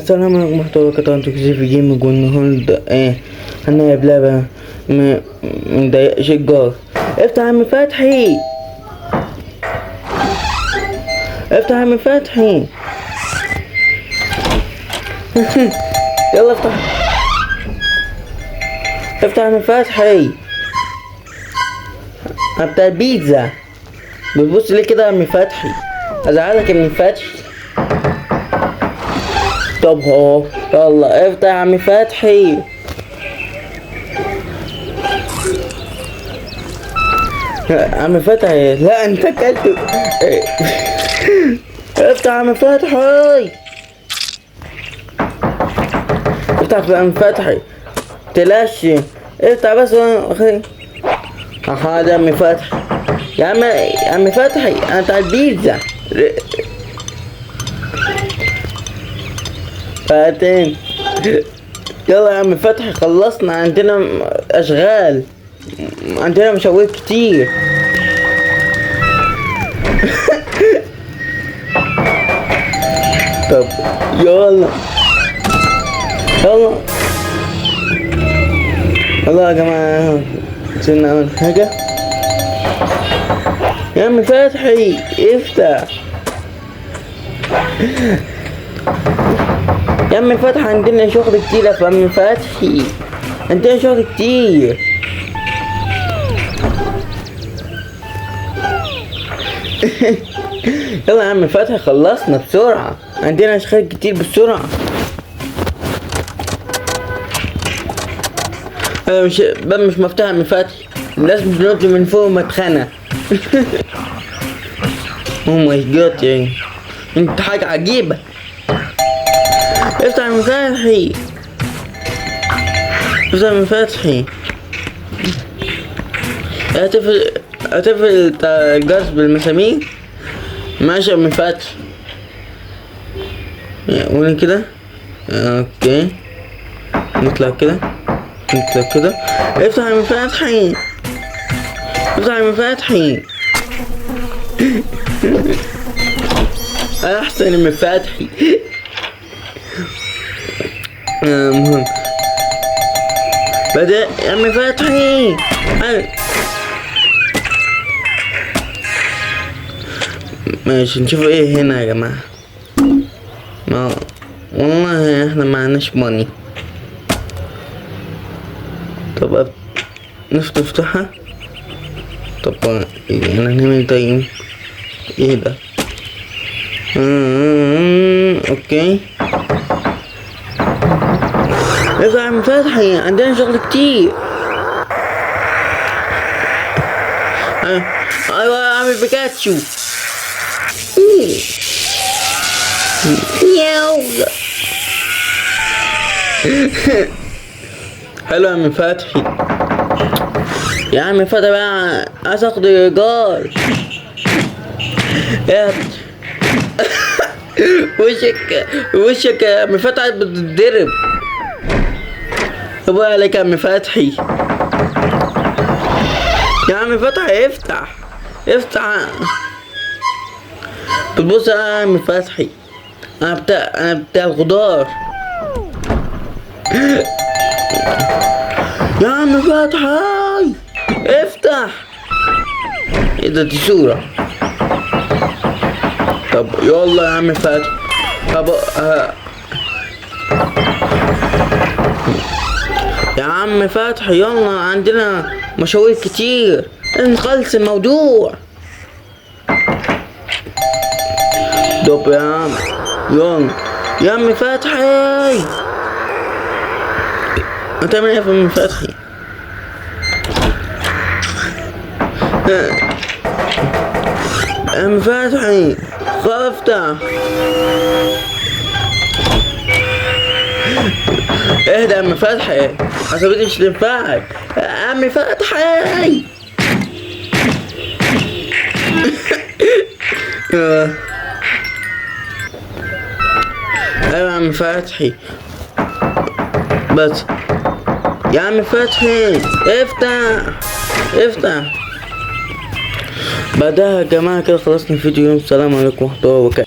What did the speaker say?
السلام عليكم ورحمة الله وبركاته. انتوا كيف في جيمنج والنهارده هنلعب لعبة مضايقش الجار. افتح يا عم فتحي، افتح يا عم فتحي. يلا افتح، افتح يا عم فتحي. بتاع البيتزا بتبص ليه كده يا عم فتحي؟ ازعلك يا عم فتحي. طب اهو يلا افتح يا عم فتحي. عم فتحي لا انت كلت. افتح يا عم فتحي، افتح يا عم فتحي تلاش. افتح بس اخي. اها ده عم فتحي. يا عم فتحي انا بتاع البيتزا. فاتين يلا يا عم فتحي خلصنا، عندنا اشغال، عندنا مشاوير كتير. طب يلا يلا يلا يا جماعة سيبنا اول حاجة. يا عم فتحي افتح يا عم فتحي، عندنا شغل كتير يا عم فتحي، عندنا شغل كتير. يلا يا عم فتحي خلصنا بسرعة، عندنا اشغال كتير بسرعة. باب مش مفتوح يا عم فتحي، لازم تنط من فوق مدخنة. او ماي جاد يعني انت حاجة عجيبة. افتح يا عم فتحي، افتح يا عم فتحي. هتقفل الجرس بالمسامير. ماشي يا عم فتحي، قولي كده. اوكي نطلع كده، نطلع كده. افتح يا عم فتحي، افتح يا عم فتحي. احسن يا عم فتحي. المهم بدأ يا عم فتحي. ماشي نشوف ايه هنا يا جماعة. ما والله احنا معناش ماني. طب نفتحها. طب انا هنعمل طيب ايه ده؟ اوكي افتح يا عم فتحي، عندنا شغل كتير. ايوه يا عم بيكاتشو. حلو يا عم فتحي. يا عم فتحي بقى عايز اخد ايجار. وشك يا عم فتحي بتتضرب. طب عليك يا عم فتحي. يا عم فتحي افتح، افتح. بتبص يا عم فتحي، انا بتاع الخضار. يا عم فتحي افتح. ايه ده؟ دي صورة. طب يلا يا عم فتحي. طب يا عم فتحي يلا عندنا مشاوير كتير، نخلص الموضوع. طب يا عم يلا يا عم فتحي. هتعمل ايه يا عم فتحي؟ يا عم فتحي افتح. اهدى يا عم فتحي، عصبيتي مش تنفعك يا عم فتحي. ايوه يا عم فتحي بس. يا عم فتحي افتح، افتح. بعدها يا جماعة كده خلصنا الفيديو. السلام عليكم ورحمة الله وبركاته.